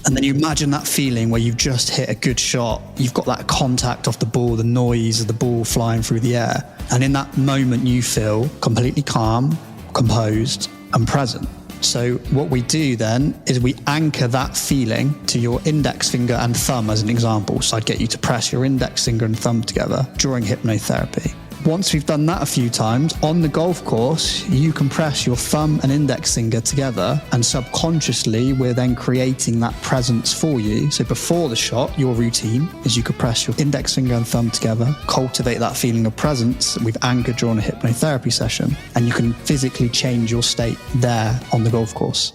And then you imagine that feeling where you've just hit a good shot. You've got that contact off the ball, the noise of the ball flying through the air. And in that moment, you feel completely calm, composed, and present. So what we do then is we anchor that feeling to your index finger and thumb as an example. So I'd get you to press your index finger and thumb together during hypnotherapy. Once we've done that a few times, on the golf course, you can press your thumb and index finger together, and subconsciously, we're then creating that presence for you. So before the shot, your routine is you could press your index finger and thumb together, cultivate that feeling of presence that we've anchored during a hypnotherapy session, and you can physically change your state there on the golf course.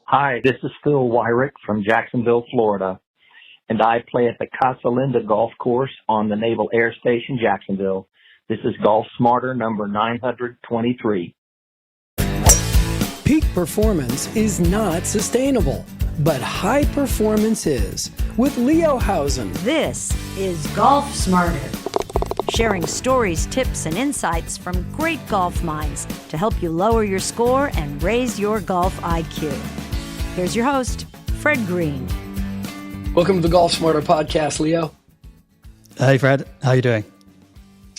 Hi, this is Phil Wyrick from Jacksonville, Florida, and I play at the Casa Linda Golf Course on the Naval Air Station, Jacksonville. This is Golf Smarter number 923. Peak performance is not sustainable, but high performance is. With Leo Howson. This is Golf Smarter, sharing stories, tips, and insights from great golf minds to help you lower your score and raise your golf IQ. Here's your host, Fred Green. Welcome to the Golf Smarter podcast, Leo. Hey, Fred. How you doing?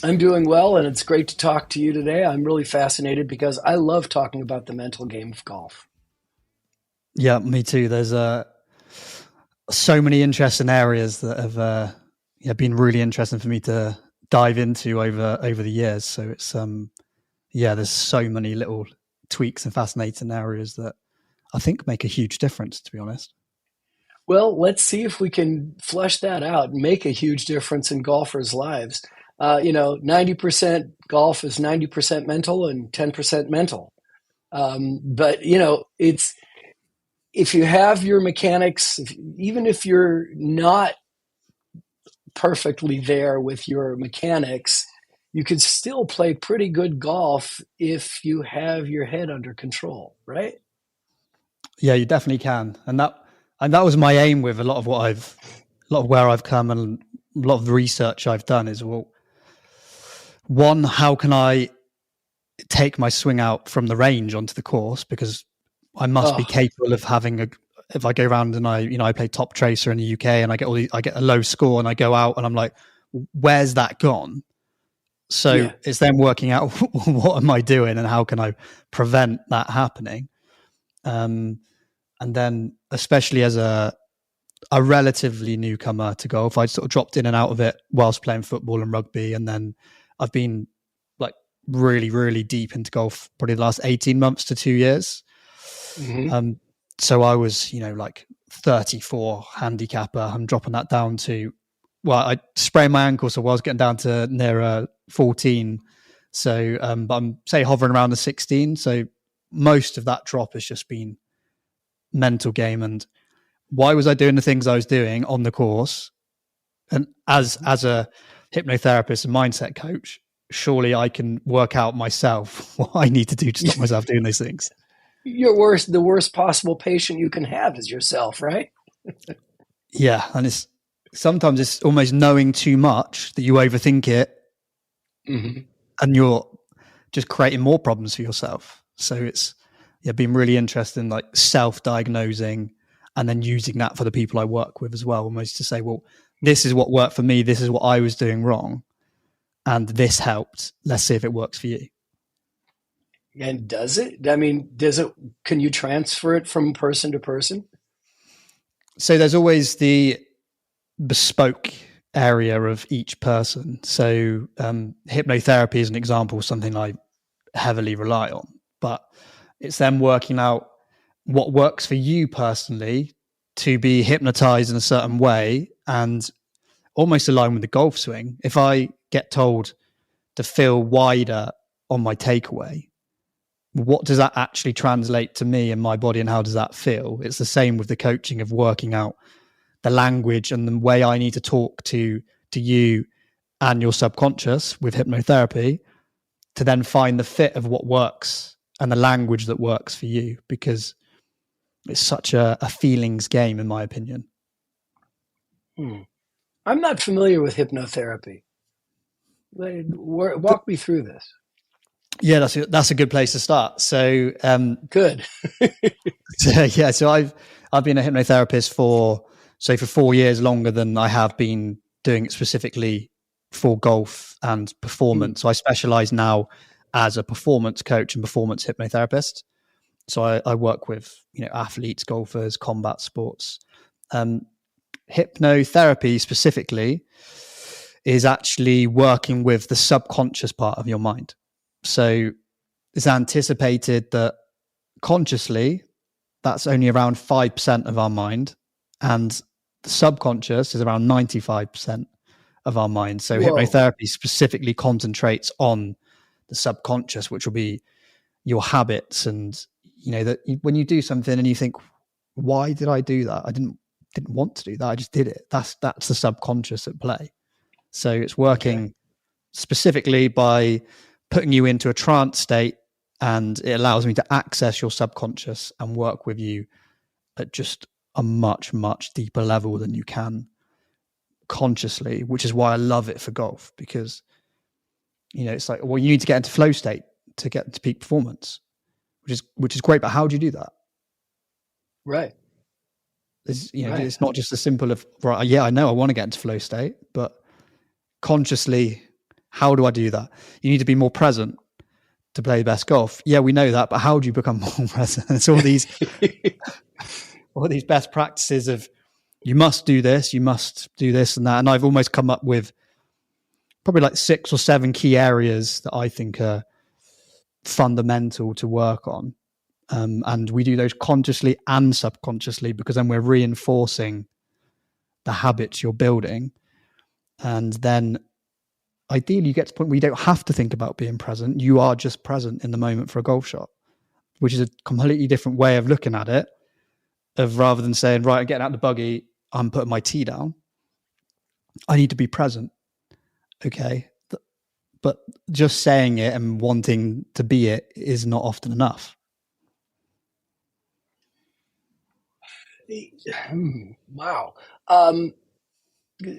I'm doing well, and it's great to talk to you today. I'm really fascinated because I love talking about the mental game of golf. Yeah, me too. There's so many interesting areas that have been really interesting for me to dive into over the years. So it's there's so many little tweaks and fascinating areas that I think make a huge difference, to be honest. Well, let's see if we can flesh that out and make a huge difference in golfers' lives. 90% golf is 90% mental and 10% mental. But it's, if you have your mechanics, even if you're not perfectly there with your mechanics, you can still play pretty good golf if you have your head under control, right? Yeah, you definitely can. And that was my aim with a lot of where I've come and a lot of the research I've done is, well, one, how can I take my swing out from the range onto the course? Because I must be capable of having if I go around and I play top tracer in the UK and I get a low score and I go out and I'm like, where's that gone? So it's then working out what am I doing and how can I prevent that happening? And then especially as a relatively newcomer to golf, I sort of dropped in and out of it whilst playing football and rugby. And then I've been like really, really deep into golf probably the last 18 months to 2 years. Mm-hmm. So I was, like 34 handicapper. I'm dropping that down to, I sprained my ankle. So I was getting down to near 14. So, but I'm say hovering around the 16. So most of that drop has just been mental game. And why was I doing the things I was doing on the course? And as a hypnotherapist and mindset coach, surely I can work out myself what I need to do to stop myself doing those things. The worst possible patient you can have is yourself, right? Yeah. And sometimes it's almost knowing too much that you overthink it, mm-hmm. and you're just creating more problems for yourself. So it's been really interesting, like self-diagnosing and then using that for the people I work with as well, almost to say, well, this is what worked for me. This is what I was doing wrong. And this helped. Let's see if it works for you. And does it? I mean, can you transfer it from person to person? So there's always the bespoke area of each person. So hypnotherapy is an example, something I heavily rely on, but it's them working out what works for you personally to be hypnotized in a certain way and almost align with the golf swing. If I get told to feel wider on my takeaway, what does that actually translate to me and my body, and how does that feel? It's the same with the coaching of working out the language and the way I need to talk to you and your subconscious with hypnotherapy to then find the fit of what works and the language that works for you, because it's such a feelings game, in my opinion. I'm not familiar with hypnotherapy. Walk me through this. Yeah, that's a good place to start. So, Good. so I've been a hypnotherapist for 4 years longer than I have been doing it specifically for golf and performance. So I specialize now as a performance coach and performance hypnotherapist. So I work with, athletes, golfers, combat sports. Hypnotherapy specifically is actually working with the subconscious part of your mind. So it's anticipated that consciously, that's only around 5% of our mind, and the subconscious is around 95% of our mind. So hypnotherapy specifically concentrates on the subconscious, which will be your habits, and that when you do something and you think, why did I do that? I didn't want to do that. I just did it. That's the subconscious at play. So it's working specifically by putting you into a trance state, and it allows me to access your subconscious and work with you at just a much, much deeper level than you can consciously, which is why I love it for golf, because, it's like, well, you need to get into flow state to get to peak performance, which is great. But how do you do that? Right. It's not just as simple of, right, yeah, I know I want to get into flow state, but consciously, how do I do that? You need to be more present to play the best golf. Yeah, we know that, but how do you become more present? It's all these best practices of, you must do this and that. And I've almost come up with probably like 6 or 7 key areas that I think are fundamental to work on. And we do those consciously and subconsciously, because then we're reinforcing the habits you're building. And then ideally you get to the point where you don't have to think about being present. You are just present in the moment for a golf shot, which is a completely different way of looking at it, of rather than saying, right, I'm getting out the buggy, I'm putting my tee down. I need to be present. Okay. But just saying it and wanting to be it is not often enough. Wow.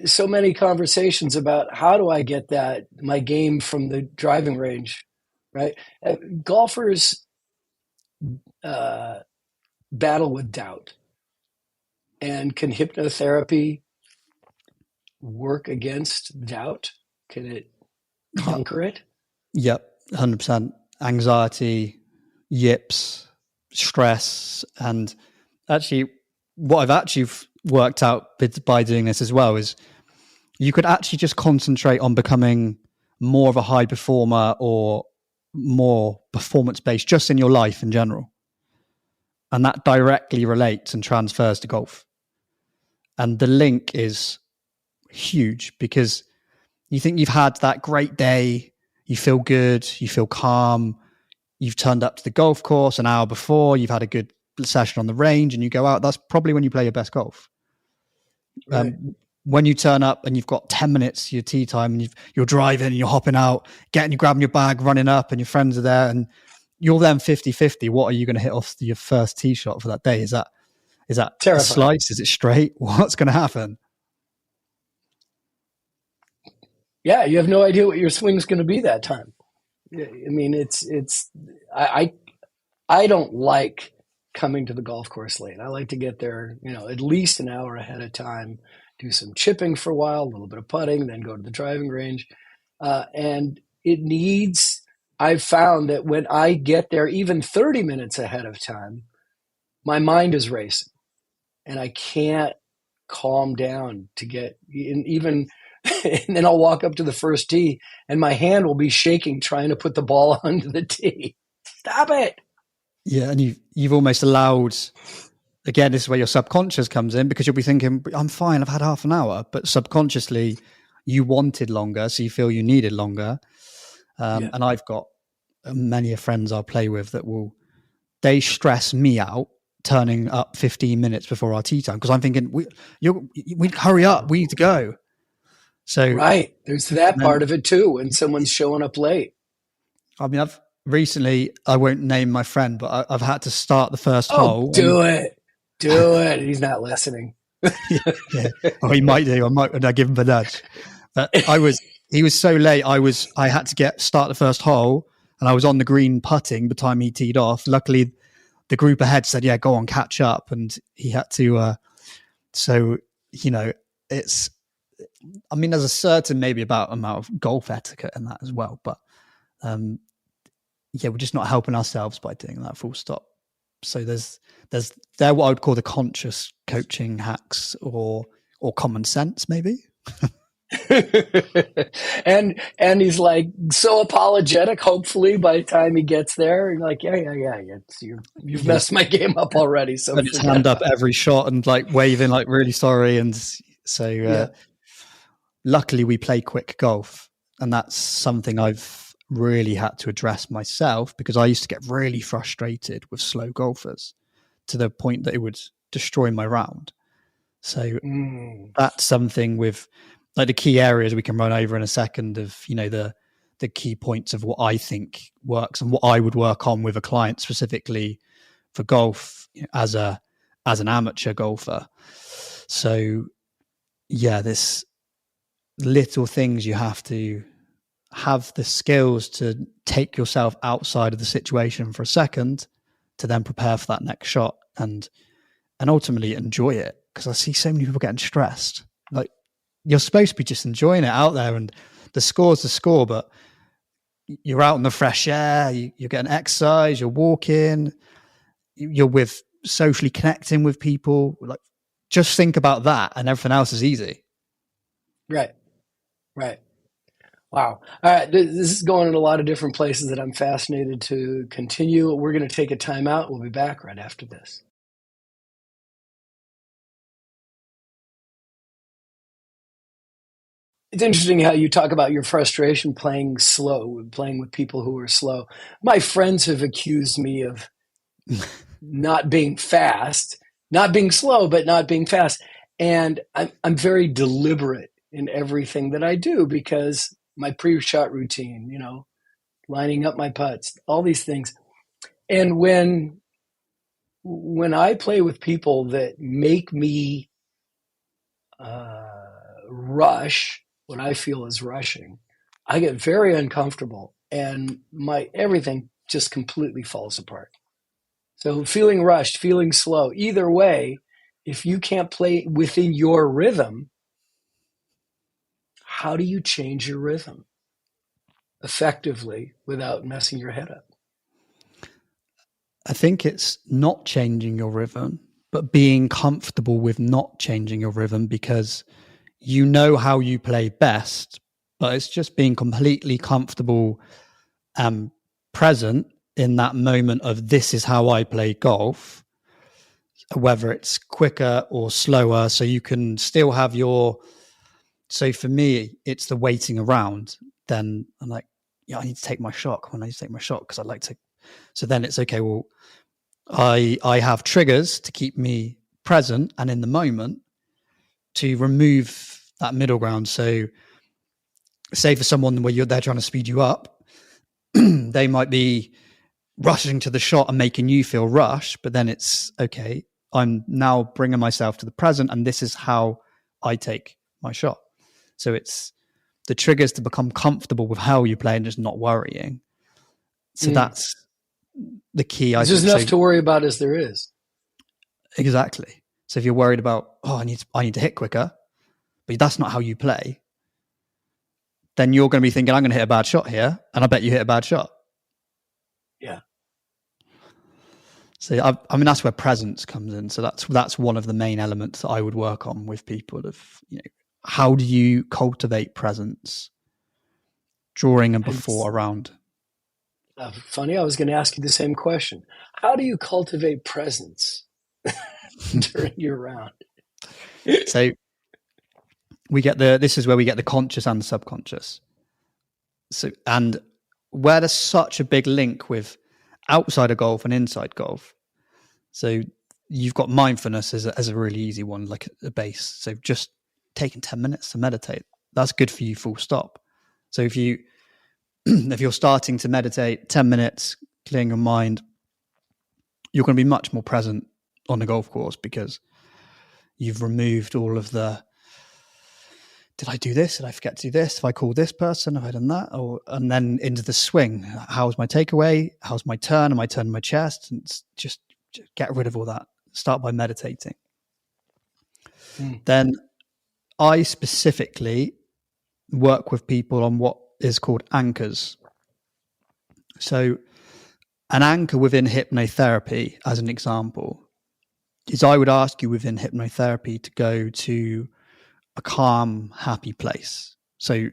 So many conversations about how do I get my game from the driving range, right? Golfers battle with doubt. And can hypnotherapy work against doubt? Can it conquer it? Yep, 100%. Anxiety, yips, stress. And actually, what I've actually worked out by doing this as well is you could actually just concentrate on becoming more of a high performer or more performance-based just in your life in general. And that directly relates and transfers to golf. And the link is huge, because you think you've had that great day, you feel good, you feel calm, you've turned up to the golf course an hour before, you've had a good session on the range, and you go out, that's probably when you play your best golf. Right. When you turn up and you've got 10 minutes to your tee time, and you're driving and you're hopping out, grabbing your bag, running up, and your friends are there, and you're then 50-50. What are you going to hit off your first tee shot for that day? Is that a slice? Is it straight? What's going to happen? Yeah, you have no idea what your swing's going to be that time. I mean, I don't like coming to the golf course late. I like to get there, at least an hour ahead of time, do some chipping for a while, a little bit of putting, then go to the driving range. And I've found that when I get there even 30 minutes ahead of time, my mind is racing and I can't calm down to get even, and then I'll walk up to the first tee and my hand will be shaking trying to put the ball onto the tee. Stop it. Yeah. And you've almost allowed, again, this is where your subconscious comes in, because you'll be thinking, I'm fine, I've had half an hour, but subconsciously you wanted longer. So you feel you needed longer. And I've got many friends I'll play with that they stress me out turning up 15 minutes before our tee time, because I'm thinking, we hurry up, we need to go. So right, there's that part of it too, when someone's showing up late. I mean, I've recently, I won't name my friend, but I've had to start the first hole. Do it. He's not listening. Yeah. Oh, he might do. I give him a nudge. But he was so late. I had to start the first hole, and I was on the green putting the time he teed off. Luckily, the group ahead said, "Yeah, go on, catch up," and he had to. So it's. I mean, there's a certain maybe about amount of golf etiquette in that as well, but we're just not helping ourselves by doing that. Full stop. So they're what I would call the conscious coaching hacks or common sense, maybe. and he's like so apologetic. Hopefully, by the time he gets there, you're like, you've messed my game up already. So put his hand up every shot and like waving, like really sorry. And so, luckily, we play quick golf, and that's something I've really had to address myself, because I used to get really frustrated with slow golfers to the point that it would destroy my round. So that's something with like the key areas we can run over in a second of, the key points of what I think works and what I would work on with a client specifically for golf as an amateur golfer. So this little things you have to have the skills to take yourself outside of the situation for a second to then prepare for that next shot and ultimately enjoy it. Because I see so many people getting stressed. Like, you're supposed to be just enjoying it out there, and the score's the score, but you're out in the fresh air, you're getting exercise, you're walking, you're socially connecting with people. Like, just think about that and everything else is easy. Right. Wow. All right. This is going in a lot of different places that I'm fascinated to continue. We're going to take a time out. We'll be back right after this. It's interesting how you talk about your frustration playing with people who are slow. My friends have accused me of not being fast, not being slow, but not being fast. And I'm very deliberate in everything that I do, because my pre-shot routine, lining up my putts, all these things. And when I play with people that make me rush what I feel is rushing, I get very uncomfortable and everything just completely falls apart. So feeling rushed, feeling slow, either way, if you can't play within your rhythm, how do you change your rhythm effectively without messing your head up? I think it's not changing your rhythm, but being comfortable with not changing your rhythm, because you know how you play best, but it's just being completely comfortable and present in that moment of, this is how I play golf, whether it's quicker or slower. So you can still have so for me, it's the waiting around. Then I'm like, I need to take my shot. Come on, I need to take my shot because I'd like to. So then it's okay. Well, I have triggers to keep me present and in the moment to remove that middle ground. So say for someone where they're trying to speed you up, they might be rushing to the shot and making you feel rushed, but then it's okay. I'm now bringing myself to the present, and this is how I take my shot. So it's the triggers to become comfortable with how you play and just not worrying. So that's the key. There's enough to worry about as there is. Exactly. So if you're worried about, I need to hit quicker, but that's not how you play, then you're going to be thinking, I'm going to hit a bad shot here, and I bet you hit a bad shot. Yeah. So I mean, that's where presence comes in. So that's one of the main elements that I would work on with people of, how do you cultivate presence during and before a round? Funny, I was going to ask you the same question. How do you cultivate presence during your round? So this is where we get the conscious and the subconscious. So, and where there's such a big link with outside of golf and inside golf. So you've got mindfulness as a really easy one, like a base. So just taking 10 minutes to meditate, that's good for you, full stop. So if you're starting to meditate 10 minutes, clearing your mind, you're going to be much more present on the golf course because you've removed all of the did I do this? Did I forget to do this? Have I called this person? Have I done that? And then into the swing. How's my takeaway? How's my turn? Am I turning my chest? And just get rid of all that. Start by meditating. Then I specifically work with people on what is called anchors. So an anchor within hypnotherapy, as an example, is I would ask you within hypnotherapy to go to a calm, happy place. So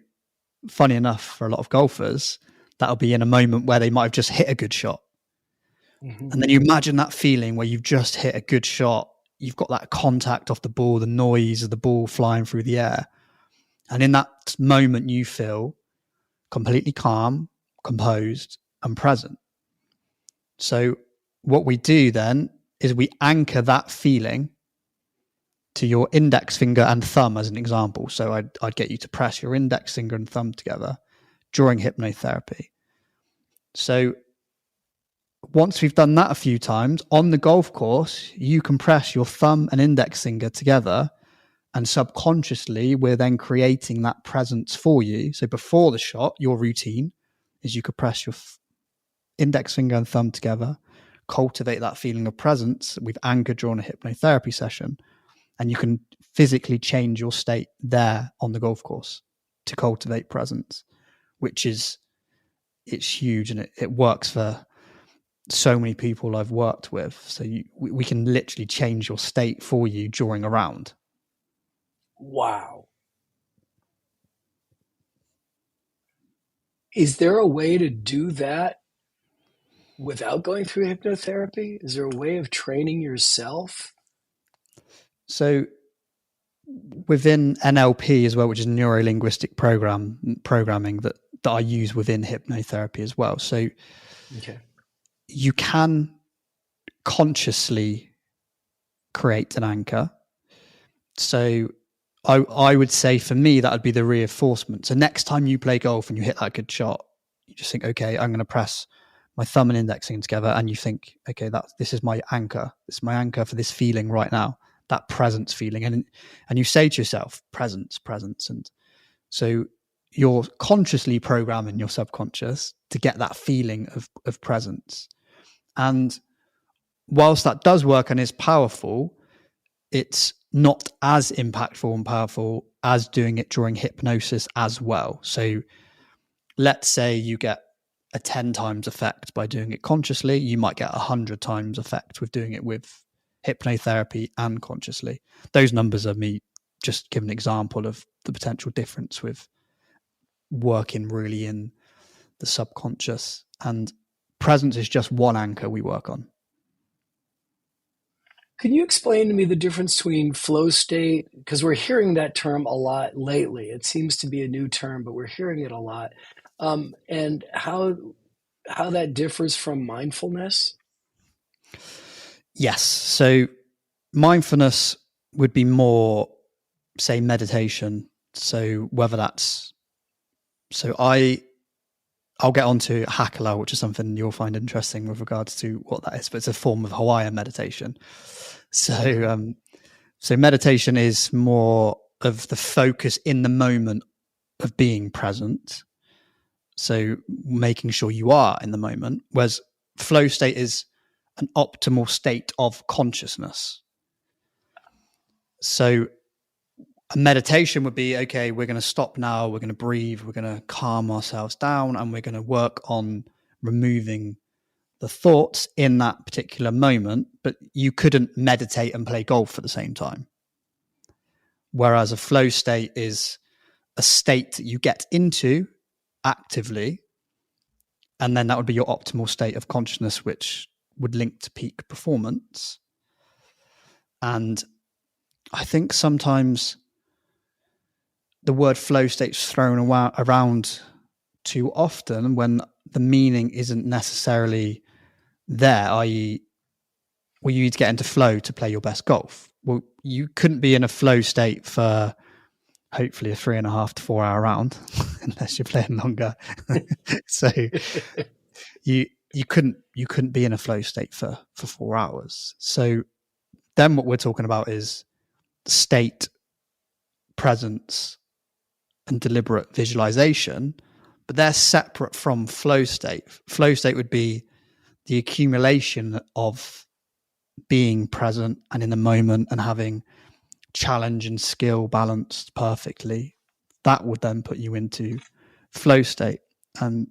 funny enough, for a lot of golfers, that'll be in a moment where they might have just hit a good shot. Mm-hmm. And then you imagine that feeling where you've just hit a good shot. You've got that contact off the ball, the noise of the ball flying through the air. And in that moment, you feel completely calm, composed, and present. So what we do then is we anchor that feeling to your index finger and thumb, as an example. So I'd get you to press your index finger and thumb together during hypnotherapy. So once we've done that a few times on the golf course, you can press your thumb and index finger together, and subconsciously we're then creating that presence for you. So before the shot, your routine is you could press your index finger and thumb together, cultivate that feeling of presence. We've anchored during a hypnotherapy session, and you can physically change your state there on the golf course to cultivate presence, it's huge, and it works for so many people I've worked with. So we can literally change your state for you during a round. Wow. Is there a way to do that without going through hypnotherapy? Is there a way of training yourself? So within NLP as well, which is neuro-linguistic programming that I use within hypnotherapy as well. So you can consciously create an anchor. So I would say for me, that would be the reinforcement. So next time you play golf and you hit that good shot, you just think, okay, I'm going to press my thumb and index finger together. And you think, okay, this is my anchor. This is my anchor for this feeling right now, that presence feeling. And you say to yourself, presence. And so you're consciously programming your subconscious to get that feeling of presence. And whilst that does work and is powerful, it's not as impactful and powerful as doing it during hypnosis as well. So let's say you get a 10 times effect by doing it consciously. You might get 100 times effect with doing it with hypnotherapy and consciously. Those numbers are me just giving an example of the potential difference with working really in the subconscious. And presence is just one anchor we work on. Can you explain to me the difference between flow state? Because we're hearing that term a lot lately. It seems to be a new term, but we're hearing it a lot. And how that differs from mindfulness? Yes. So mindfulness would be more, say, meditation. So whether that's, I'll get onto Hakala, which is something you'll find interesting with regards to what that is, but it's a form of Hawaiian meditation. So meditation is more of the focus in the moment of being present. So making sure you are in the moment, whereas flow state is an optimal state of consciousness. So a meditation would be, okay, we're going to stop now, we're going to breathe, we're going to calm ourselves down, and we're going to work on removing the thoughts in that particular moment, but you couldn't meditate and play golf at the same time. Whereas a flow state is a state that you get into actively, and then that would be your optimal state of consciousness, which would link to peak performance. And I think sometimes the word flow state's thrown around too often when the meaning isn't necessarily there, i.e., well, you need to get into flow to play your best golf. Well, you couldn't be in a flow state for hopefully a 3.5 to 4 hour round unless you're playing longer. So you couldn't be in a flow state for 4 hours. So then what we're talking about is state, presence, and deliberate visualization, but they're separate from flow state. Flow state would be the accumulation of being present and in the moment and having challenge and skill balanced perfectly. That would then put you into flow state. And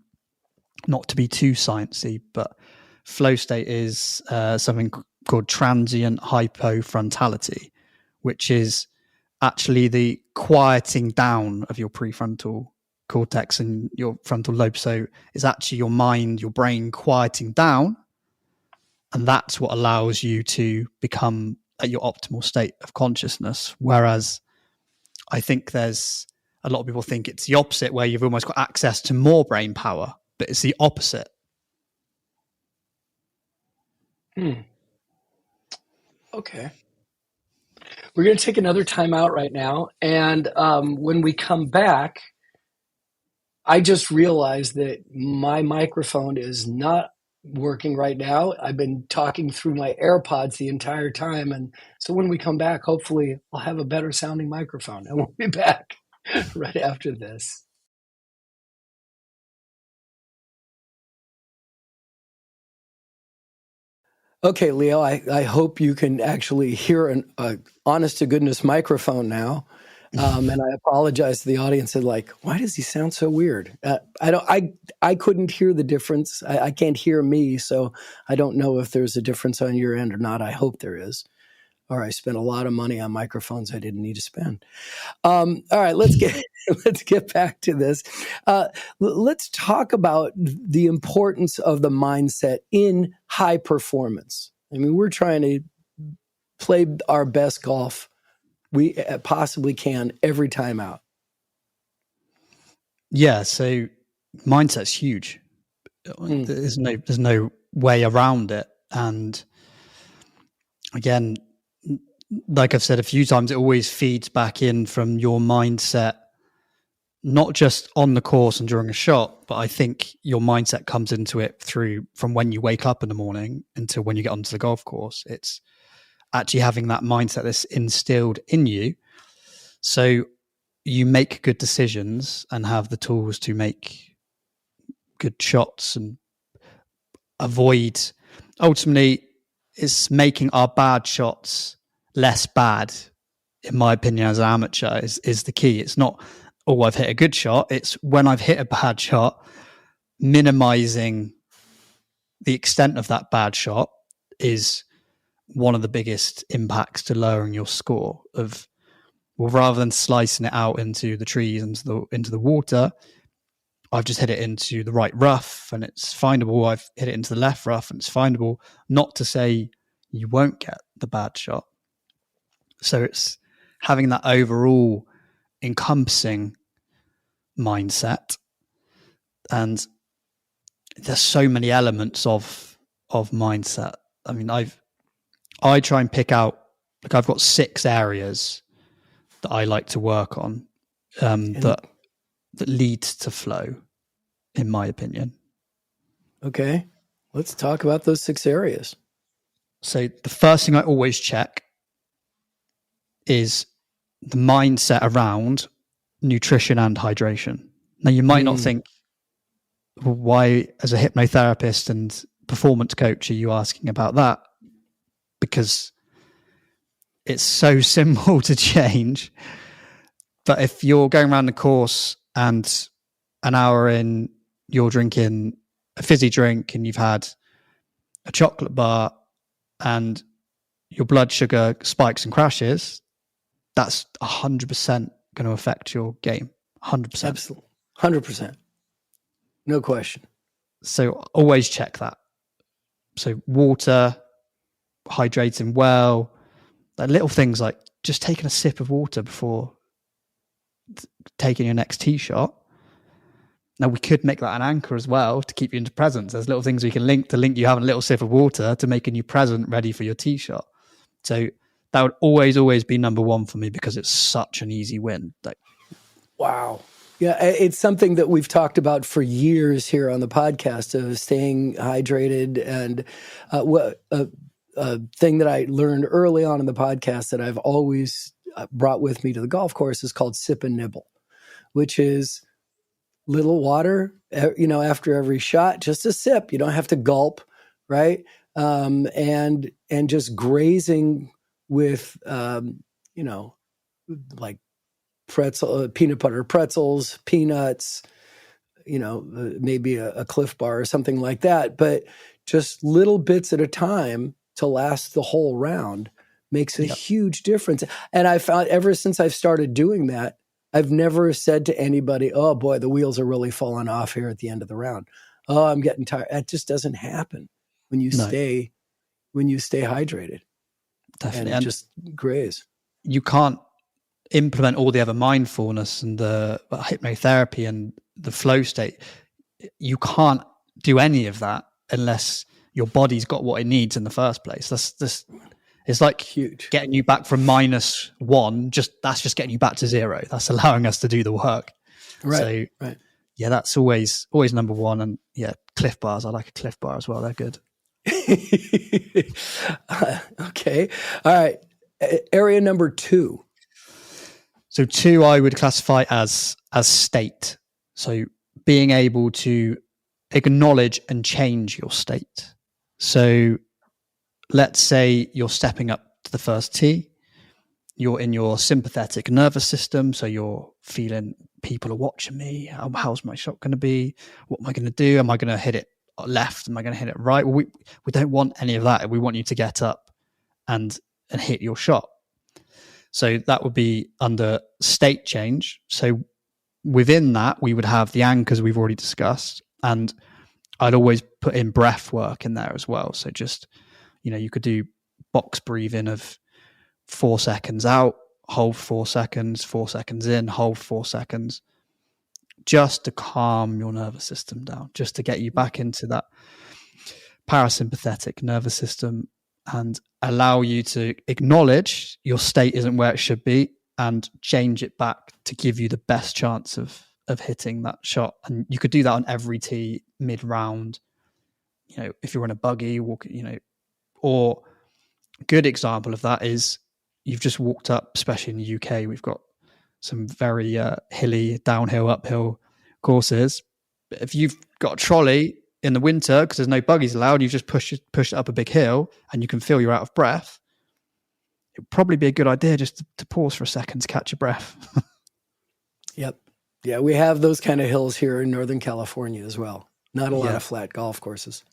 not to be too sciencey, but flow state is something called transient hypofrontality, which is actually the quieting down of your prefrontal cortex and your frontal lobe. So it's actually your mind, your brain quieting down. And that's what allows you to become at your optimal state of consciousness. Whereas I think there's a lot of people think it's the opposite, where you've almost got access to more brain power, but it's the opposite. Okay. We're going to take another time out right now. And when we come back, I just realized that my microphone is not working right now. I've been talking through my AirPods the entire time. And so when we come back, hopefully I'll have a better sounding microphone. And we'll be back right after this. Okay, Leo, I hope you can actually hear an honest to goodness microphone now. And I apologize to the audience and like, why does he sound so weird? I couldn't hear the difference. I can't hear me, so I don't know if there's a difference on your end or not. I hope there is. Or I spent a lot of money on microphones I didn't need to spend. All right, let's get back to this. Let's talk about the importance of the mindset in high performance. I mean, we're trying to play our best golf we possibly can every time out. Yeah, so mindset's huge. There's no way around it. And again, like I've said a few times, it always feeds back in from your mindset, not just on the course and during a shot, but I think your mindset comes into it from when you wake up in the morning until when you get onto the golf course. It's actually having that mindset that's instilled in you. So you make good decisions and have the tools to make good shots and avoid, ultimately, it's making our bad shots less bad, in my opinion, as an amateur is the key. It's not, oh, I've hit a good shot. It's when I've hit a bad shot, minimizing the extent of that bad shot is one of the biggest impacts to lowering your score. Of, well, rather than slicing it out into the trees, into the water, I've just hit it into the right rough and it's findable. I've hit it into the left rough and it's findable. Not to say you won't get the bad shot. So it's having that overall encompassing mindset. And there's so many elements of mindset. I mean, I try and pick out, like, I've got 6 areas that I like to work on that leads to flow, in my opinion. Okay, let's talk about those 6 areas. So the first thing I always check is the mindset around nutrition and hydration. Now, you might not think, well, why, as a hypnotherapist and performance coach, are you asking about that? Because it's so simple to change. But if you're going around the course and an hour in, you're drinking a fizzy drink and you've had a chocolate bar and your blood sugar spikes and crashes, that's 100% going to affect your game. 100%. Absolutely. 100%. No question. So always check that. So water, hydrating well, like little things like just taking a sip of water before taking your next tee shot. Now, we could make that an anchor as well to keep you into presence. There's little things we can link you having a little sip of water to making you present, ready for your tee shot. So that would always be number one for me because it's such an easy win. Like, wow. Yeah, it's something that we've talked about for years here on the podcast of staying hydrated. And a thing that I learned early on in the podcast that I've always brought with me to the golf course is called sip and nibble, which is little water, after every shot, just a sip. You don't have to gulp, right? And just grazing with, like peanut butter pretzels, peanuts, maybe a Cliff Bar or something like that. But just little bits at a time to last the whole round makes a huge difference. And I found ever since I've started doing that, I've never said to anybody, "Oh boy, the wheels are really falling off here at the end of the round. Oh, I'm getting tired." That just doesn't happen when you stay hydrated. Definitely. And just graze. You can't implement all the other mindfulness and the hypnotherapy and the flow state. You can't do any of that unless your body's got what it needs in the first place. It's like huge. Getting you back from -1. That's just getting you back to 0. That's allowing us to do the work. Right. So, right. Yeah, that's always number one. And yeah, Cliff Bars. I like a Cliff Bar as well. They're good. Okay. All right. Area number 2. So 2, I would classify as state. So being able to acknowledge and change your state. So let's say you're stepping up to the first tee. You're in your sympathetic nervous system. So you're feeling people are watching me. How's my shot going to be? What am I going to do? Am I going to hit it left? Am I going to hit it right? Well, we don't want any of that. We want you to get up and hit your shot. So that would be under state change. So within that, we would have the anchors we've already discussed. And I'd always put in breath work in there as well. So just, you could do box breathing of 4 seconds out, hold 4 seconds, 4 seconds in, hold 4 seconds, just to calm your nervous system down, just to get you back into that parasympathetic nervous system and allow you to acknowledge your state isn't where it should be and change it back to give you the best chance of hitting that shot. And you could do that on every tee mid-round, if you're in a buggy, or a good example of that is you've just walked up, especially in the UK, we've got some very hilly, downhill, uphill courses. But if you've got a trolley in the winter, because there's no buggies allowed, you just push it up a big hill and you can feel you're out of breath. It would probably be a good idea just to pause for a second to catch your breath. Yep. Yeah, we have those kind of hills here in Northern California as well. Not a lot of flat golf courses.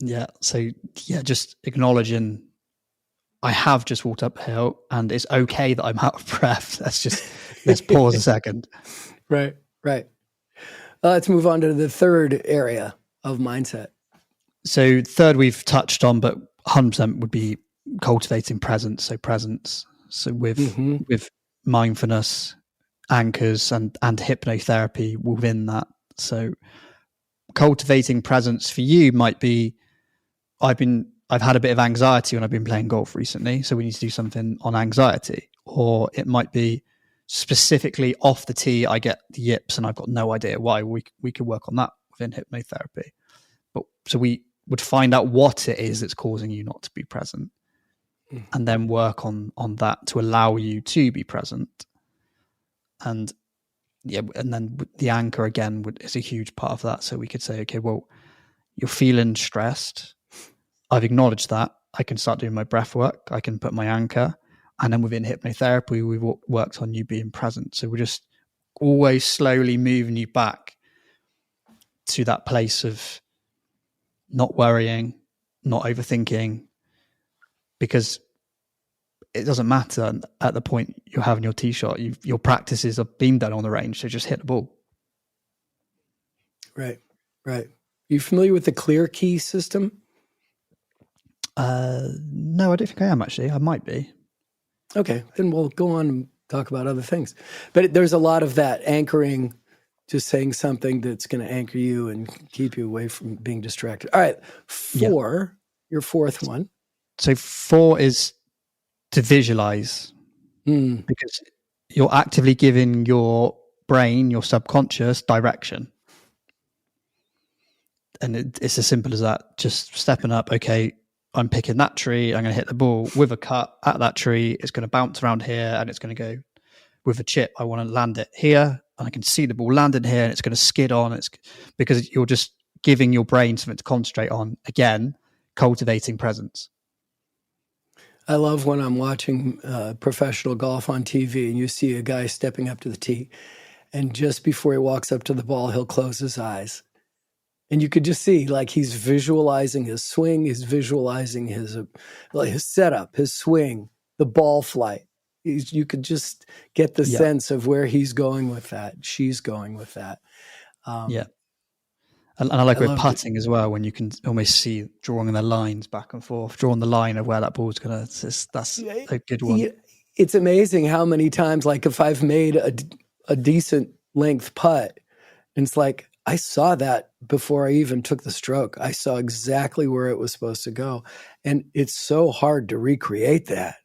Yeah. So just acknowledging I have just walked uphill and it's okay that I'm out of breath. Let's pause a second. Right. Let's move on to the third area of mindset. So third we've touched on, but 100% would be cultivating presence. So presence. So with mindfulness, anchors and hypnotherapy within that. So cultivating presence for you might be, I've had a bit of anxiety when I've been playing golf recently. So we need to do something on anxiety. Or it might be specifically off the tee, I get the yips and I've got no idea why. We could work on that within hypnotherapy. So we would find out what it is that's causing you not to be present and then work on that to allow you to be present. And then the anchor again is a huge part of that. So we could say, okay, well, you're feeling stressed. I've acknowledged that. I can start doing my breath work. I can put my anchor. And then within hypnotherapy, we've worked on you being present. So we're just always slowly moving you back to that place of not worrying, not overthinking, because it doesn't matter at the point you're having your tee shot. Your practices have been done on the range, so just hit the ball. Right. You familiar with the clear key system? No, I don't think I am actually. I might be. Okay, then we'll go on and talk about other things. But there's a lot of that anchoring, just saying something that's going to anchor you and keep you away from being distracted. All right, 4, your fourth one. So 4 is to visualize, because you're actively giving your brain, your subconscious, direction. And it's as simple as that. Just stepping up, okay, I'm picking that tree, I'm going to hit the ball with a cut at that tree, it's going to bounce around here and it's going to go with a chip, I want to land it here, and I can see the ball landing here, and it's going to skid on. It's because you're just giving your brain something to concentrate on. Again, cultivating presence. I love when I'm watching professional golf on TV and you see a guy stepping up to the tee, and just before he walks up to the ball, he'll close his eyes. And you could just see, like, he's visualizing his swing, he's visualizing his setup, his swing, the ball flight. You could just get the sense of where he's going with that, she's going with that. And I like with putting as well, when you can almost see drawing the lines back and forth, drawing the line of where that ball's going to, that's a good one. It's amazing how many times, like, if I've made a decent length putt, and it's like, I saw that before I even took the stroke. I saw exactly where it was supposed to go. And it's so hard to recreate that.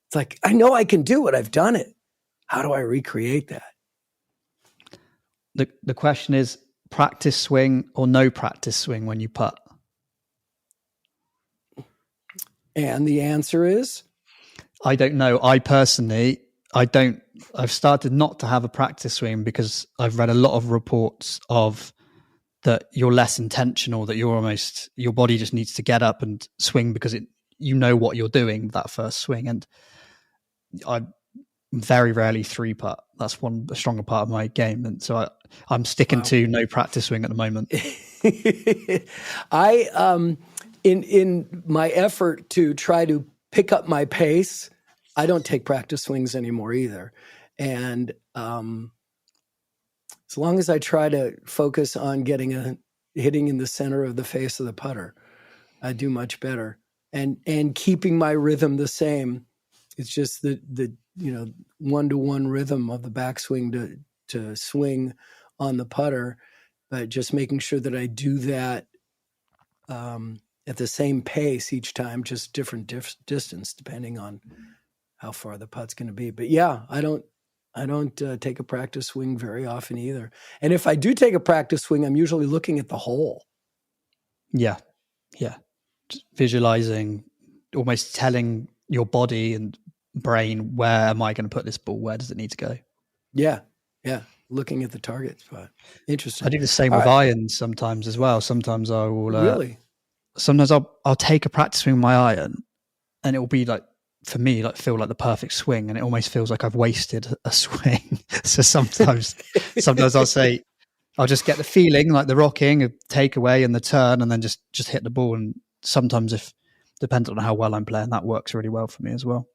It's like, I know I can do it. I've done it. How do I recreate that? The question is, practice swing or no practice swing when you putt? And the answer is? I don't know. I've started not to have a practice swing because I've read a lot of reports of that you're less intentional, that your body just needs to get up and swing because you know what you're doing with that first swing. And I very rarely 3-putt. That's a stronger part of my game. And so I'm sticking to no practice swing at the moment. In my effort to try to pick up my pace, I don't take practice swings anymore either. And as long as I try to focus on hitting in the center of the face of the putter, I do much better. And keeping my rhythm the same. It's just the 1-to-1 rhythm of the backswing to swing on the putter, but just making sure that I do that at the same pace each time, just different distance depending on how far the putt's going to be. But yeah, I don't take a practice swing very often either. And if I do take a practice swing, I'm usually looking at the hole. Yeah. Just visualizing, almost telling your body and brain, where am I going to put this ball? Where does it need to go? Yeah. Looking at the target spot. Interesting. I do the same with irons sometimes as well. Sometimes I will really. Sometimes I'll take a practice swing with my iron, and it will be like, for me, like, feel like the perfect swing, and it almost feels like I've wasted a swing. So sometimes I'll just get the feeling, like the rocking, a takeaway and the turn, and then just hit the ball. And sometimes, if depending on how well I'm playing, that works really well for me as well.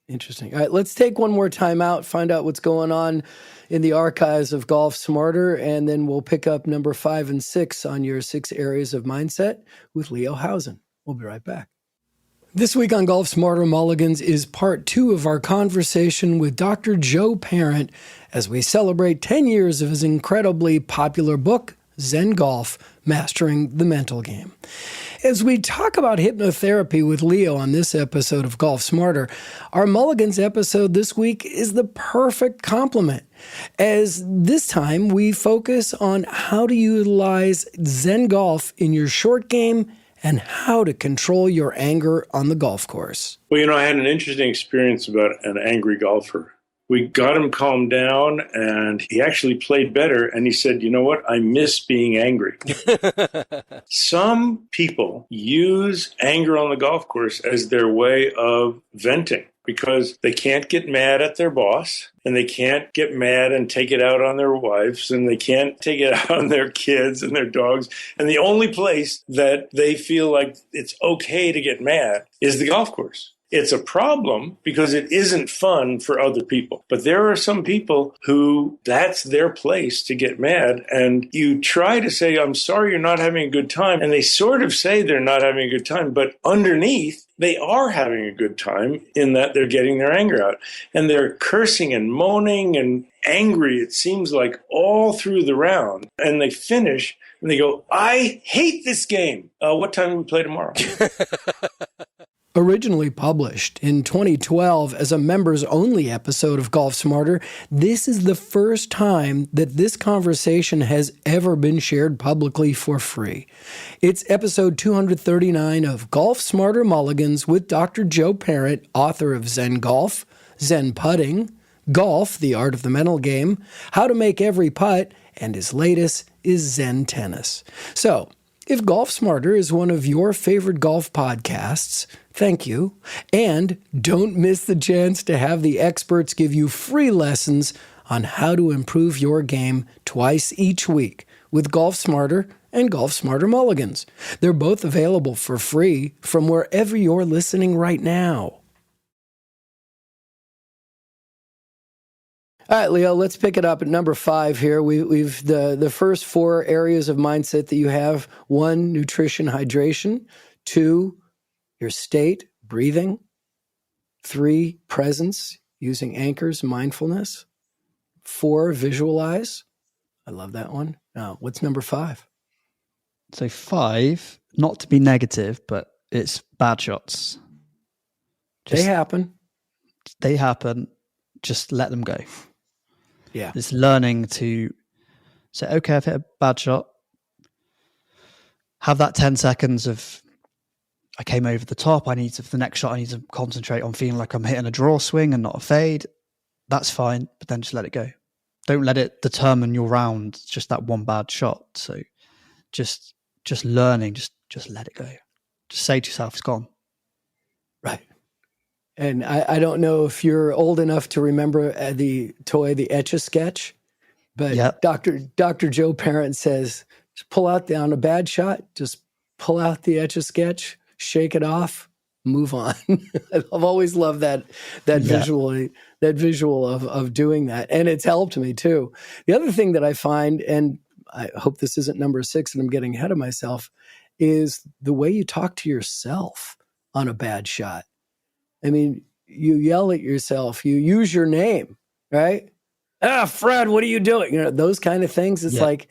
Interesting. All right, let's take one more time out, find out what's going on in the archives of Golf Smarter, and then we'll pick up number 5 and 6 on your 6 areas of mindset with Leo Howson. We'll be right back. This week on Golf Smarter Mulligans is part 2 of our conversation with Dr. Joe Parent as we celebrate 10 years of his incredibly popular book, Zen Golf, Mastering the Mental Game. As we talk about hypnotherapy with Leo on this episode of Golf Smarter, our Mulligans episode this week is the perfect complement, as this time we focus on how to utilize Zen Golf in your short game and how to control your anger on the golf course. Well, I had an interesting experience about an angry golfer. We got him calmed down, and he actually played better. And he said, you know what? I miss being angry. Some people use anger on the golf course as their way of venting because they can't get mad at their boss, and they can't get mad and take it out on their wives, and they can't take it out on their kids and their dogs. And the only place that they feel like it's okay to get mad is the golf course. It's a problem because it isn't fun for other people. But there are some people who that's their place to get mad. And you try to say, I'm sorry you're not having a good time. And they sort of say they're not having a good time. But underneath, they are having a good time in that they're getting their anger out. And they're cursing and moaning and angry, it seems like, all through the round. And they finish and they go, I hate this game. What time do we play tomorrow? Originally published in 2012 as a members-only episode of Golf Smarter, this is the first time that this conversation has ever been shared publicly for free. It's episode 239 of Golf Smarter Mulligans with Dr. Joe Parent, author of Zen Golf, Zen Putting, Golf, The Art of the Mental Game, How to Make Every Putt, and his latest is Zen Tennis. So, if Golf Smarter is one of your favorite golf podcasts, thank you. And don't miss the chance to have the experts give you free lessons on how to improve your game twice each week with Golf Smarter and Golf Smarter Mulligans. They're both available for free from wherever you're listening right now. All right, Leo, let's pick it up at number 5 here. We've the first 4 areas of mindset that you have. 1, nutrition, hydration. 2, your state, breathing. 3, presence, using anchors, mindfulness. 4, visualize. I love that one. Now, what's number 5? So 5, not to be negative, but it's bad shots. They happen. They happen. Just let them go. Yeah. It's learning to say, okay, I've hit a bad shot. Have that 10 seconds of, I came over the top. For the next shot, I need to concentrate on feeling like I'm hitting a draw swing and not a fade. That's fine, but then just let it go. Don't let it determine your round, just that one bad shot. So just learning, just let it go. Just say to yourself, it's gone. Right. And I don't know if you're old enough to remember the toy, the Etch-a-Sketch, but Yep. Dr. Joe Parent says, just pull out on a bad shot, just pull out the Etch-a-Sketch, shake it off, move on. I've always loved that visual of doing that. And it's helped me too. The other thing that I find, and I hope this isn't number 6 and I'm getting ahead of myself, is the way you talk to yourself on a bad shot. I mean, you yell at yourself, you use your name, right? Fred, what are you doing? Those kind of things. It's like,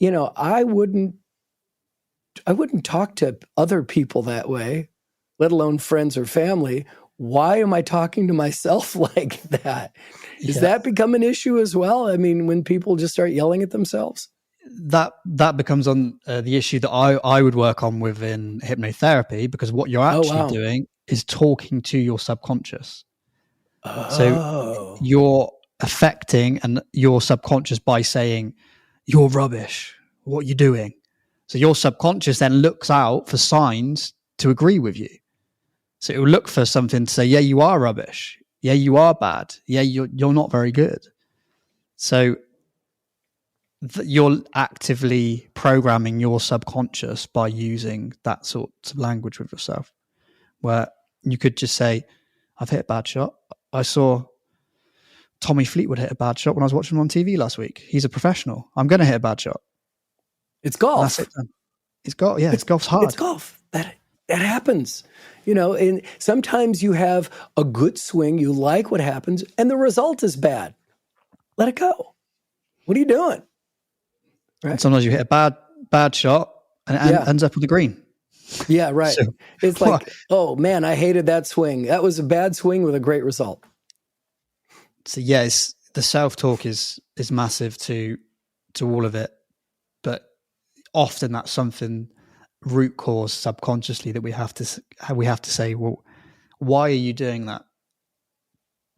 I wouldn't talk to other people that way, let alone friends or family. Why am I talking to myself like that? Does that become an issue as well? I mean, when people just start yelling at themselves? That becomes on the issue that I would work on within hypnotherapy, because what you're actually doing is talking to your subconscious. So you're affecting your subconscious by saying, you're rubbish. What are you doing? So your subconscious then looks out for signs to agree with you. So it will look for something to say, yeah, you are rubbish. Yeah, you are bad. Yeah, you're not very good. So you're actively programming your subconscious by using that sort of language with yourself, where you could just say, I've hit a bad shot. I saw Tommy Fleetwood hit a bad shot when I was watching him on TV last week. He's a professional. I'm going to hit a bad shot. It's golf. That's it then. It's golf's hard. It's golf. That happens. And sometimes you have a good swing, you like what happens, and the result is bad. Let it go. What are you doing? Right? And sometimes you hit a bad shot and it ends up on the green. Yeah, right. So, it's like, oh man, I hated that swing. That was a bad swing with a great result. So yes, the self-talk is massive to all of it, but often that's something root cause subconsciously that we have to say, well, why are you doing that?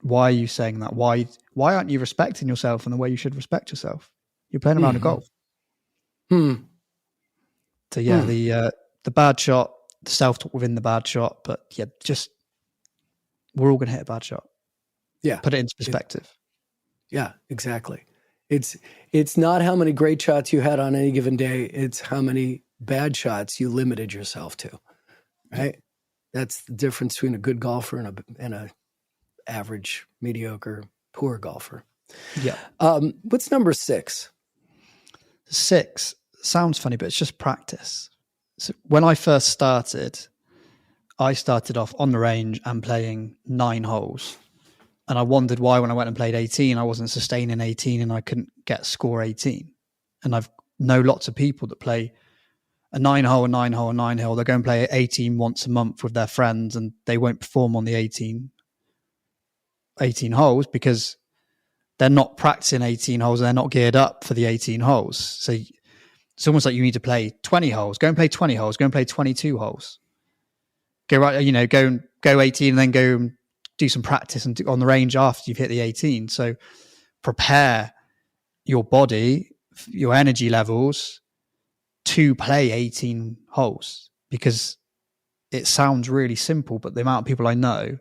Why are you saying that? Why aren't you respecting yourself in the way you should respect yourself? You're playing around a golf. So yeah, the bad shot, the self-talk within the bad shot, but yeah, just we're all going to hit a bad shot. Yeah. Put it into perspective. Yeah, exactly. It's not how many great shots you had on any given day. It's how many bad shots you limited yourself to, right? That's the difference between a good golfer and a average, mediocre, poor golfer. Yeah. What's number 6? 6 sounds funny, but it's just practice. So when I first started, I started off on the range and playing 9 holes. And I wondered why when I went and played 18, I wasn't sustaining 18 and I couldn't get score 18. And I've know lots of people that play a 9-hole, a 9-hole, a 9-hole. They're going to play 18 once a month with their friends and they won't perform on the 18 holes because they're not practicing 18 holes and they're not geared up for the 18 holes. So it's almost like you need to play 20 holes. Go and play 20 holes. Go and play 22 holes. Go 18 and then go and do some practice and on the range after you've hit the 18. So prepare your body, your energy levels to play 18 holes, because it sounds really simple, but the amount of people I know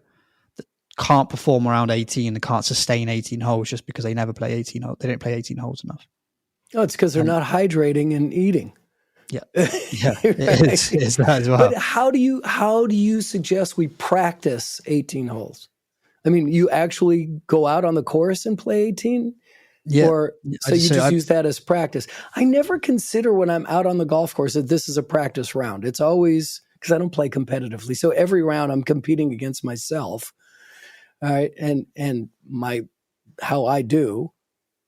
that can't perform around 18 and can't sustain 18 holes just because they never play 18 holes. They don't play 18 holes enough. Oh, it's because they're not hydrating and eating. Yeah. Yeah. Right? It's that as well. But how do you suggest we practice 18 holes? I mean, you actually go out on the course and play 18? Yeah. Or so you just use that as practice. I never consider when I'm out on the golf course that this is a practice round. It's always, because I don't play competitively. So every round I'm competing against myself. All right. And how I do,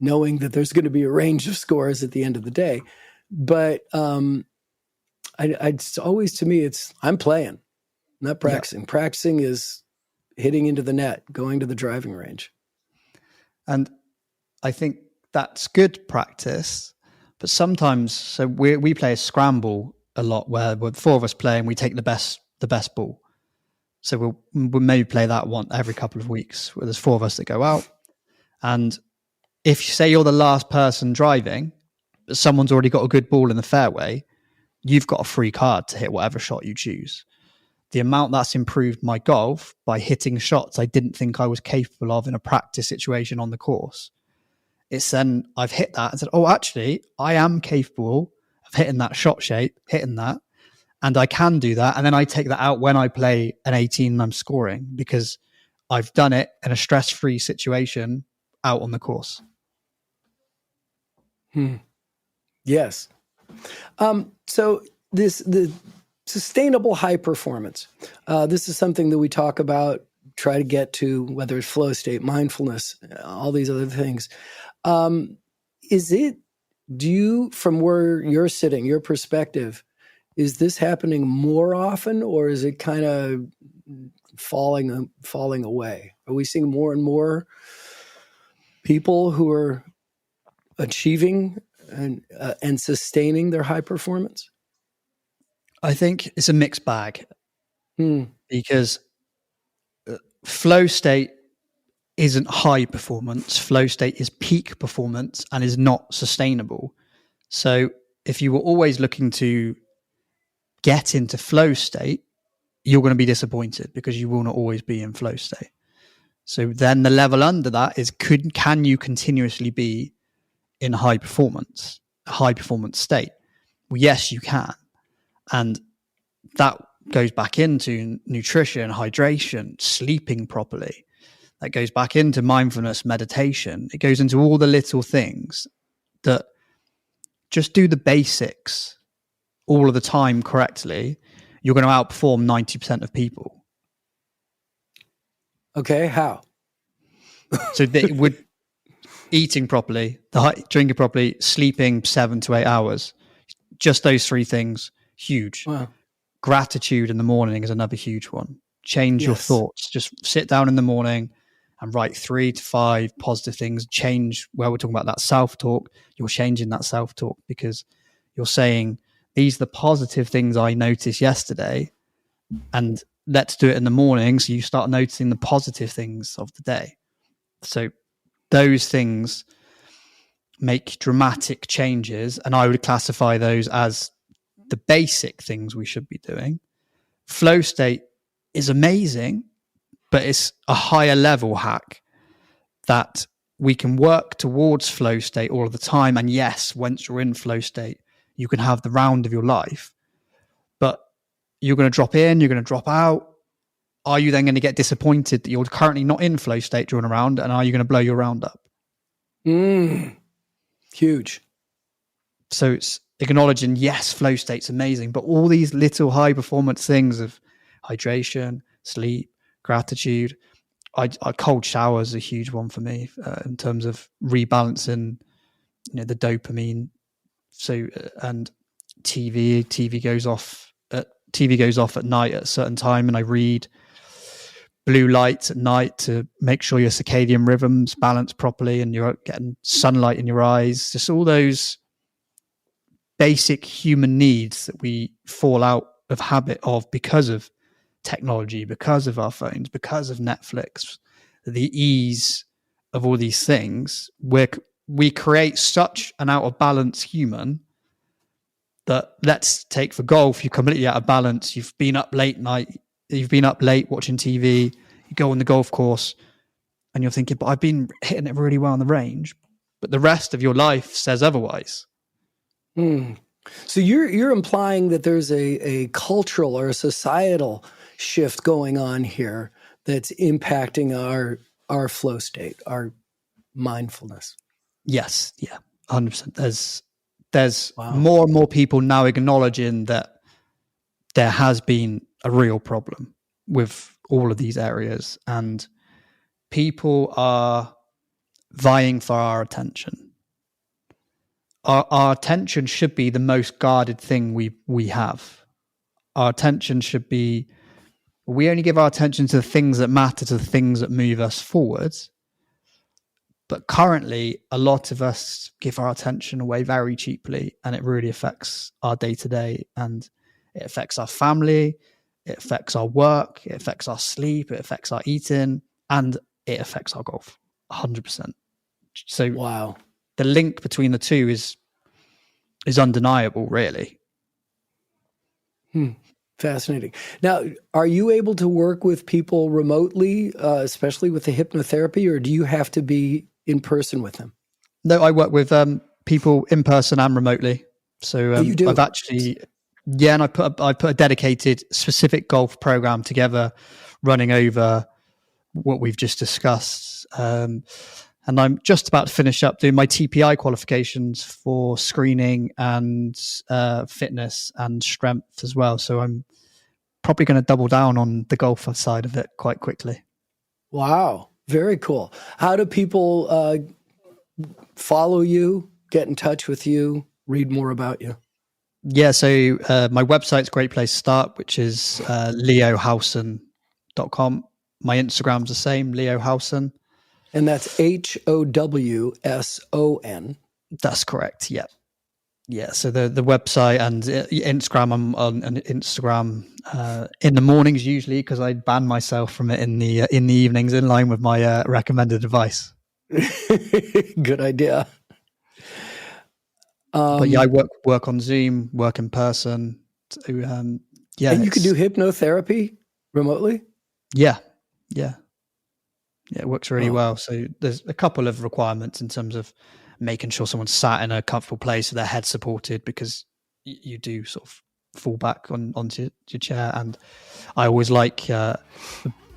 knowing that there's going to be a range of scores at the end of the day. But it's always, to me, I'm playing, not practicing. Yeah. Practicing is hitting into the net, going to the driving range. And I think that's good practice, but sometimes, so we play a scramble a lot where with 4 of us playing, we take the best ball. So we'll maybe play that one every couple of weeks where there's 4 of us that go out. And if you say you're the last person driving, but someone's already got a good ball in the fairway, you've got a free card to hit whatever shot you choose. The amount that's improved my golf by hitting shots I didn't think I was capable of in a practice situation on the course. It's then I've hit that and said, oh, actually, I am capable of hitting that shot shape, hitting that, and I can do that. And then I take that out when I play an 18 and I'm scoring, because I've done it in a stress-free situation out on the course. Yes. So the sustainable high performance, this is something that we talk about, try to get to, whether it's flow state, mindfulness, all these other things. Do you, from where you're sitting, your perspective, is this happening more often, or is it kind of falling away? Are we seeing more and more people who are achieving and sustaining their high performance? I think it's a mixed bag, because flow state isn't high performance. Flow state is peak performance and is not sustainable. So if you were always looking to get into flow state, you're going to be disappointed because you will not always be in flow state. So then the level under that is, can you continuously be in high performance state? Well, yes, you can. And that goes back into nutrition, hydration, sleeping properly. That goes back into mindfulness, meditation. It goes into all the little things that just do the basics all of the time correctly. You're going to outperform 90% of people. Okay, how? So they would eating properly, drinking properly, sleeping 7 to 8 hours. Just those 3 things, huge. Wow. Gratitude in the morning is another huge one. Change your thoughts. Just sit down in the morning and write 3 to 5 positive things. Change, where we're talking about that self-talk, you're changing that self-talk because you're saying, these are the positive things I noticed yesterday, and let's do it in the morning. So you start noticing the positive things of the day. So those things make dramatic changes, and I would classify those as the basic things we should be doing. Flow state is amazing, but it's a higher level hack that we can work towards flow state all of the time. And yes, once you're in flow state, you can have the round of your life, but you're going to drop in, you're going to drop out. Are you then going to get disappointed that you're currently not in flow state during a round? And are you going to blow your round up? Huge. So it's acknowledging, yes, flow state's amazing, but all these little high performance things of hydration, sleep, gratitude. Cold showers are a huge one for me in terms of rebalancing, the dopamine. So, and TV goes off at night at a certain time, and I read blue lights at night to make sure your circadian rhythms balance properly and you're getting sunlight in your eyes. Just all those basic human needs that we fall out of habit of because of technology, because of our phones, because of Netflix, the ease of all these things, we create such an out of balance human that, let's take for golf, you're completely out of balance. You've been up late watching TV, you go on the golf course and you're thinking, but I've been hitting it really well on the range, but the rest of your life says otherwise. So you're implying that there's a cultural or a societal shift going on here that's impacting our flow state, our mindfulness. Yes, yeah, 100%. There's Wow. more and more people now acknowledging that there has been a real problem with all of these areas, and people are vying for our attention. Our attention should be the most guarded thing we have. Our attention should be, we only give our attention to the things that matter, to the things that move us forwards. But currently, a lot of us give our attention away very cheaply, and it really affects our day-to-day, and it affects our family, it affects our work, it affects our sleep, it affects our eating, and it affects our golf 100%. So wow, the link between the two is undeniable, really. Fascinating. Now, are you able to work with people remotely, especially with the hypnotherapy, or do you have to be in person with them? No, I work with people in person and remotely. So you do? I've actually, and I put a dedicated specific golf program together, running over what we've just discussed. And I'm just about to finish up doing my TPI qualifications for screening and fitness and strength as well. So I'm probably going to double down on the golf side of it quite quickly. Wow. Very cool. How do people follow you, get in touch with you, read more about you? Yeah, so my website's a great place to start, which is leohowson.com. My Instagram's the same, Leo Howson. And that's Howson. That's correct, yeah. Yeah, so the website and Instagram, I'm on Instagram in the mornings usually, because I ban myself from it in the evenings, in line with my recommended advice. Good idea. But yeah, I work on Zoom, work in person. So, and you can do hypnotherapy remotely? Yeah, it works really well. So there's a couple of requirements in terms of making sure someone's sat in a comfortable place with their head supported, because you do sort of fall back onto your chair. And I always like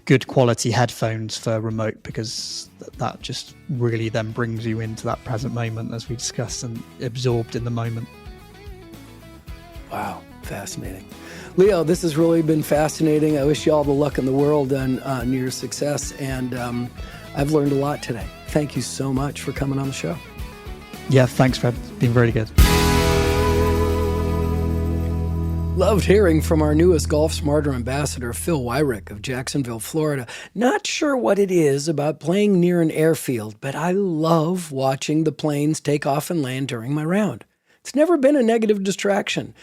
good quality headphones for remote, because that just really then brings you into that present moment, as we discussed, and absorbed in the moment. Wow, fascinating. Leo, this has really been fascinating. I wish you all the luck in the world on your success, and I've learned a lot today. Thank you so much for coming on the show. Yeah, thanks, Fred. It's been very good. Loved hearing from our newest Golf Smarter ambassador, Phil Wyrick of Jacksonville, Florida. Not sure what it is about playing near an airfield, but I love watching the planes take off and land during my round. It's never been a negative distraction,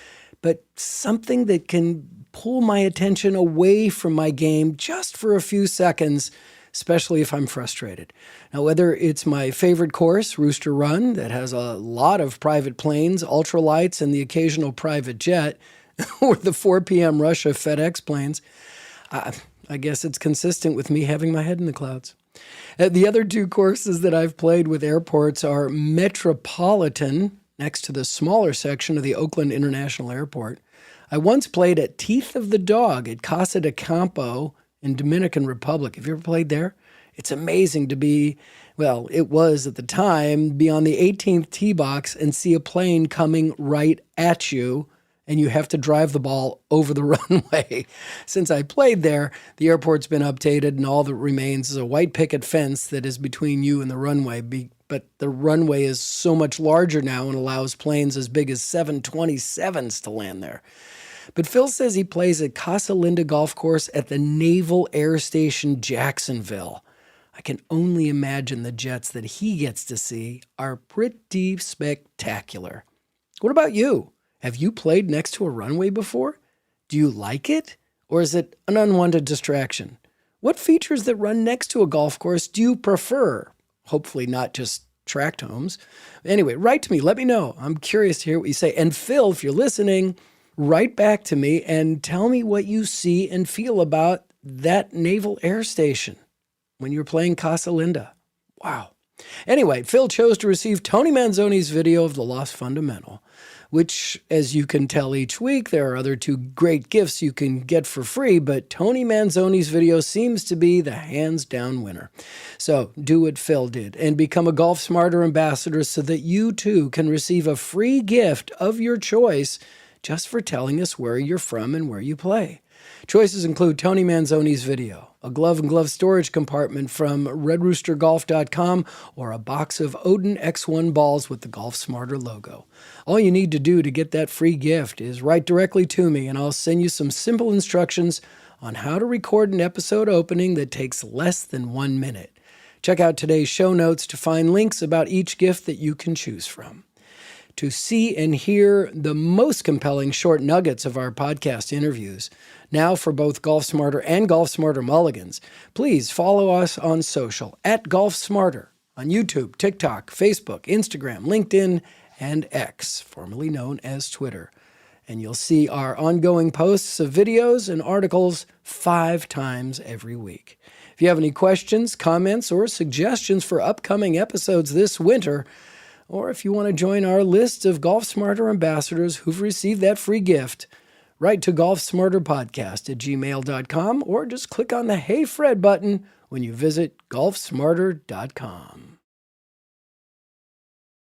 but something that can pull my attention away from my game just for a few seconds, especially if I'm frustrated. Now, whether it's my favorite course, Rooster Run, that has a lot of private planes, ultralights, and the occasional private jet, or the 4 p.m. rush of FedEx planes, I guess it's consistent with me having my head in the clouds. The other two courses that I've played with airports are Metropolitan, next to the smaller section of the Oakland International Airport. I once played at Teeth of the Dog at Casa de Campo in Dominican Republic. Have you ever played there? It's amazing to be, well, it was at the time, be on the 18th tee box and see a plane coming right at you, and you have to drive the ball over the runway. Since I played there, the airport's been updated, and all that remains is a white picket fence that is between you and the runway. But the runway is so much larger now and allows planes as big as 727s to land there. But Phil says he plays at Casa Linda Golf Course at the Naval Air Station, Jacksonville. I can only imagine the jets that he gets to see are pretty spectacular. What about you? Have you played next to a runway before? Do you like it? Or is it an unwanted distraction? What features that run next to a golf course do you prefer? Hopefully not just tract homes. Anyway, write to me. Let me know. I'm curious to hear what you say. And Phil, if you're listening, write back to me and tell me what you see and feel about that Naval Air Station when you're playing Casa Linda. Wow. Anyway, Phil chose to receive Tony Manzoni's video of the Lost Fundamental, which, as you can tell each week, there are other two great gifts you can get for free, but Tony Manzoni's video seems to be the hands-down winner. So do what Phil did and become a Golf Smarter ambassador so that you too can receive a free gift of your choice just for telling us where you're from and where you play. Choices include Tony Manzoni's video, a glove and glove storage compartment from redroostergolf.com, or a box of Odin X1 balls with the Golf Smarter logo. All you need to do to get that free gift is write directly to me, and I'll send you some simple instructions on how to record an episode opening that takes less than 1 minute. Check out today's show notes to find links about each gift that you can choose from. To see and hear the most compelling short nuggets of our podcast interviews, now for both Golf Smarter and Golf Smarter Mulligans, please follow us on social at Golf Smarter on YouTube, TikTok, Facebook, Instagram, LinkedIn, and X, formerly known as Twitter. And you'll see our ongoing posts of videos and articles 5 times every week. If you have any questions, comments, or suggestions for upcoming episodes this winter, or if you want to join our list of Golf Smarter ambassadors who've received that free gift, write to golfsmarterpodcast@gmail.com or just click on the Hey Fred button when you visit golfsmarter.com.